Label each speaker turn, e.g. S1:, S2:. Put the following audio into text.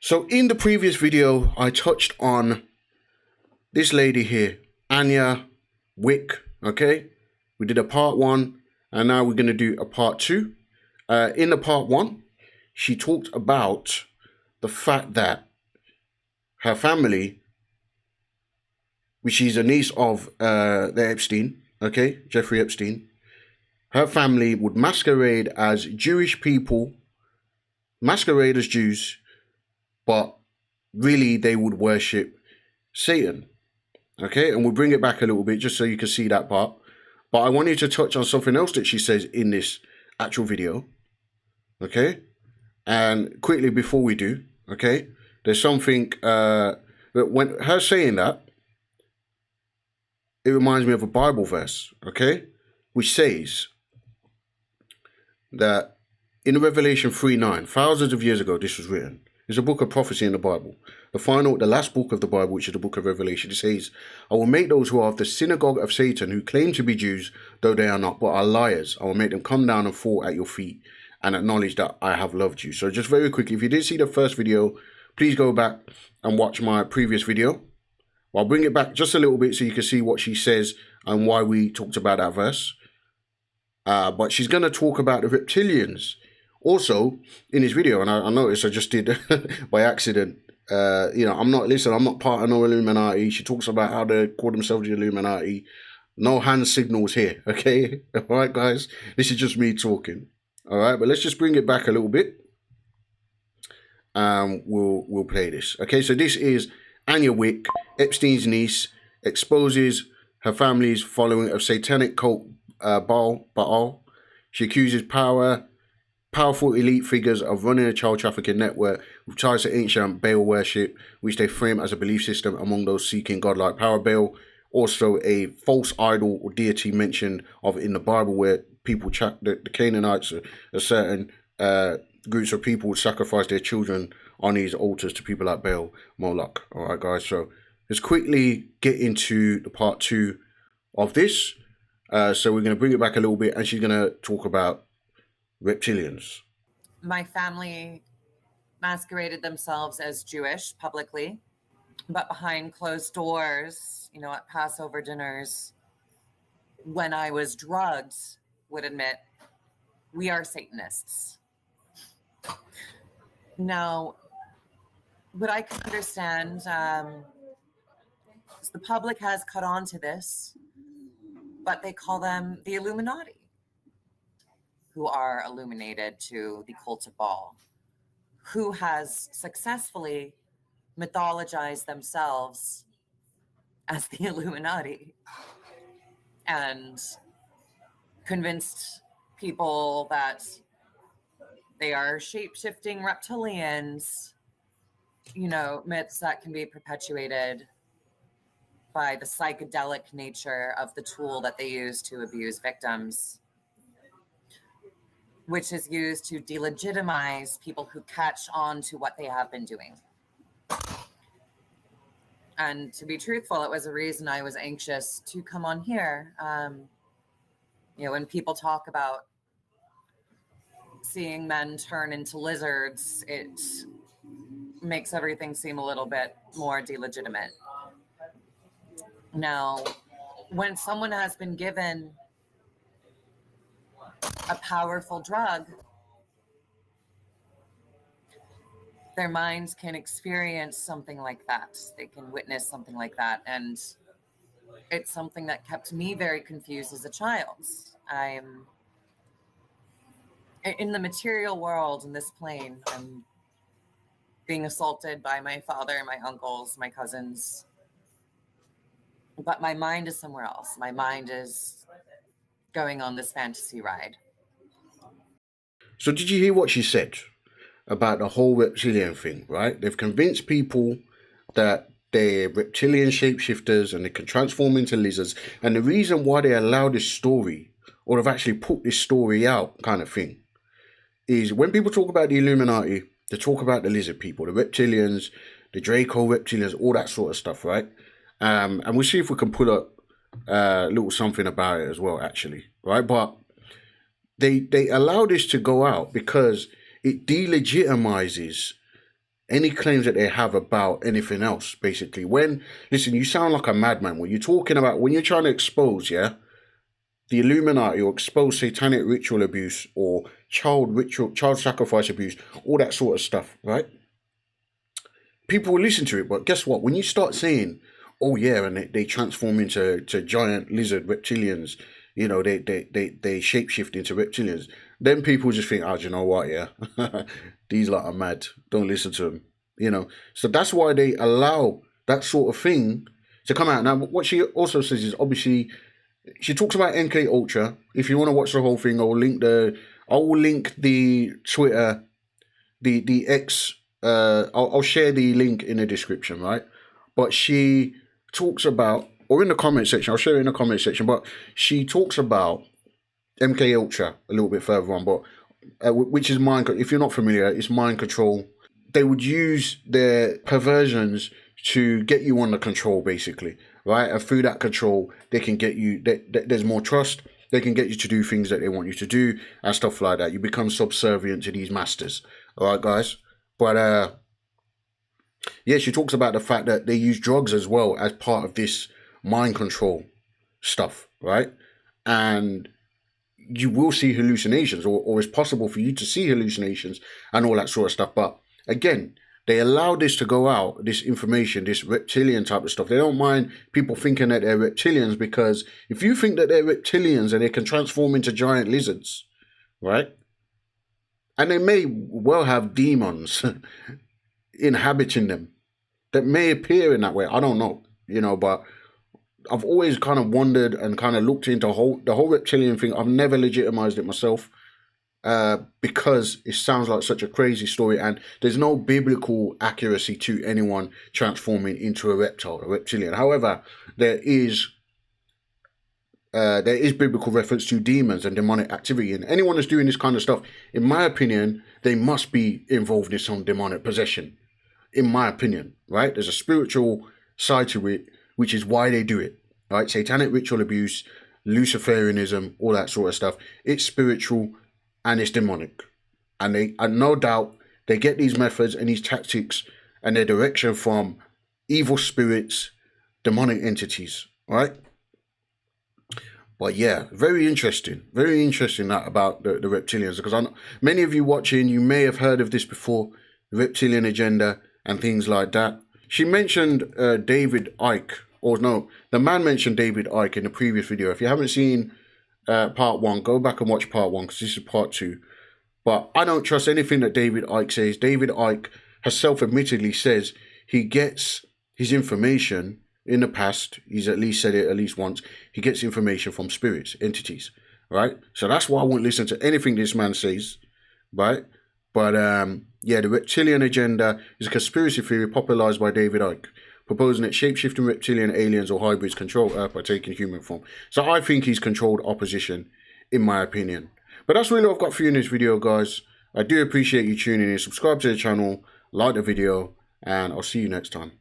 S1: So in the previous video, I touched on this lady here, Anya Wick, okay? We did a part 1, and now we're going to do a part 2. In the part 1, she talked about the fact that her family, which is a niece of the Epstein, okay, Jeffery Epstein, her family would masquerade as Jewish people, masquerade as Jews, but really they would worship Satan. Okay, and we'll bring it back a little bit just so you can see that part. But I wanted to touch on something else that she says in this actual video. Okay, and quickly before we do, okay, there's something that when her saying that, it reminds me of a Bible verse, okay, which says that in Revelation 3:9, thousands of years ago, this was written. It's a book of prophecy in the Bible. The last book of the Bible, which is the book of Revelation, it says, I will make those who are of the synagogue of Satan, who claim to be Jews, though they are not, but are liars. I will make them come down and fall at your feet and acknowledge that I have loved you. So just very quickly, if you didn't see the first video, please go back and watch my previous video. I'll bring it back just a little bit so you can see what she says and why we talked about that verse. But she's going to talk about the reptilians. Also, in this video, and I noticed I just did by accident, I'm not part of no Illuminati. She talks about how they call themselves the Illuminati. No hand signals here, okay? All right, guys? This is just me talking. All right, but let's just bring it back a little bit. We'll play this. Okay, so this is Anya Wick, Epstein's niece, exposes her family's following of Satanic cult Baal. She accuses powerful elite figures of running a child trafficking network with ties to ancient Baal worship, which they frame as a belief system among those seeking godlike power. Baal, also a false idol or deity mentioned of in the Bible, where people the Canaanites or certain groups of people would sacrifice their children on these altars to people like Baal, Moloch. All right, guys. So let's quickly get into the part 2 of this. So we're going to bring it back a little bit, and she's going to talk about reptilians.
S2: My family masqueraded themselves as Jewish publicly, but behind closed doors, at Passover dinners, when I was drugged, would admit, we are Satanists. Now, what I can understand, is the public has caught on to this, but they call them the Illuminati, who are illuminated to the cult of Baal, who has successfully mythologized themselves as the Illuminati and convinced people that they are shape-shifting reptilians, myths that can be perpetuated by the psychedelic nature of the tool that they use to abuse victims, which is used to delegitimize people who catch on to what they have been doing. And to be truthful, it was a reason I was anxious to come on here. When people talk about seeing men turn into lizards, it makes everything seem a little bit more delegitimate. Now, when someone has been given a powerful drug, their minds can experience something like that. They can witness something like that. And it's something that kept me very confused as a child. I'm in the material world, in this plane. I'm being assaulted by my father, my uncles, my cousins. But my mind is somewhere else. My mind is going on this fantasy ride.
S1: So did you hear what she said about the whole reptilian thing, right? They've convinced people that they're reptilian shapeshifters and they can transform into lizards. And the reason why they allow this story, or have actually put this story out kind of thing, is when people talk about the Illuminati, they talk about the lizard people, the reptilians, the Draco reptilians, all that sort of stuff, right? And we'll see if we can pull up a little something about it as well, actually, right? But they allow this to go out because it delegitimizes any claims that they have about anything else, basically. Listen, you sound like a madman when you're talking about, when you're trying to expose, the Illuminati, or expose satanic ritual abuse or child sacrifice abuse, all that sort of stuff, right? People will listen to it, but guess what? When you start saying, oh yeah, and they transform into giant lizard reptilians, they shapeshift into reptilians, then people just think, oh, do you know what, these lot are mad, don't listen to them, so that's why they allow that sort of thing to come out. Now, what she also says is, obviously, she talks about MK Ultra. If you want to watch the whole thing, I will link the Twitter, the X. I'll share the link in the description, right? But she talks about, or in the comment section, I'll share it in the comment section. But she talks about MK Ultra a little bit further on, but which is mind. If you're not familiar, it's mind control. They would use their perversions to get you under control, basically, right? And through that control, they can get you. There's more trust. They can get you to do things that they want you to do and stuff like that. You become subservient to these masters. All right, guys. But yeah, she talks about the fact that they use drugs as well as part of this mind control stuff, right? And you will see hallucinations, or it's possible for you to see hallucinations and all that sort of stuff. But again, they allow this to go out, this information, this reptilian type of stuff. They don't mind people thinking that they're reptilians, because if you think that they're reptilians and they can transform into giant lizards, right? And they may well have demons inhabiting them that may appear in that way. I don't know, but I've always kind of wondered and kind of looked into the whole reptilian thing. I've never legitimized it myself because it sounds like such a crazy story, and there's no biblical accuracy to anyone transforming into a reptilian. However, there is biblical reference to demons and demonic activity, and anyone that's doing this kind of stuff, in my opinion, they must be involved in some demonic possession, in my opinion, right? There's a spiritual side to it, which is why they do it, right? Satanic ritual abuse, Luciferianism, all that sort of stuff. It's spiritual and it's demonic, and no doubt they get these methods and these tactics and their direction from evil spirits, demonic entities, right? But yeah, very interesting that about the reptilians, because many of you watching, you may have heard of this before, the reptilian agenda and things like that. She mentioned David Icke, or no, the man mentioned David Icke in the previous video. If you haven't seen part 1, go back and watch part 1, because this is part 2. But I don't trust anything that David Icke says. David Icke has self-admittedly says he gets his information. In the past, he's at least said it at least once, he gets information from spirits, entities, right? So that's why I won't listen to anything this man says, right? But yeah, the reptilian agenda is a conspiracy theory popularized by David Icke, proposing that shape-shifting reptilian aliens or hybrids control Earth by taking human form. So I think he's controlled opposition, in my opinion. But that's really all I've got for you in this video, guys. I do appreciate you tuning in. Subscribe to the channel, like the video, and I'll see you next time.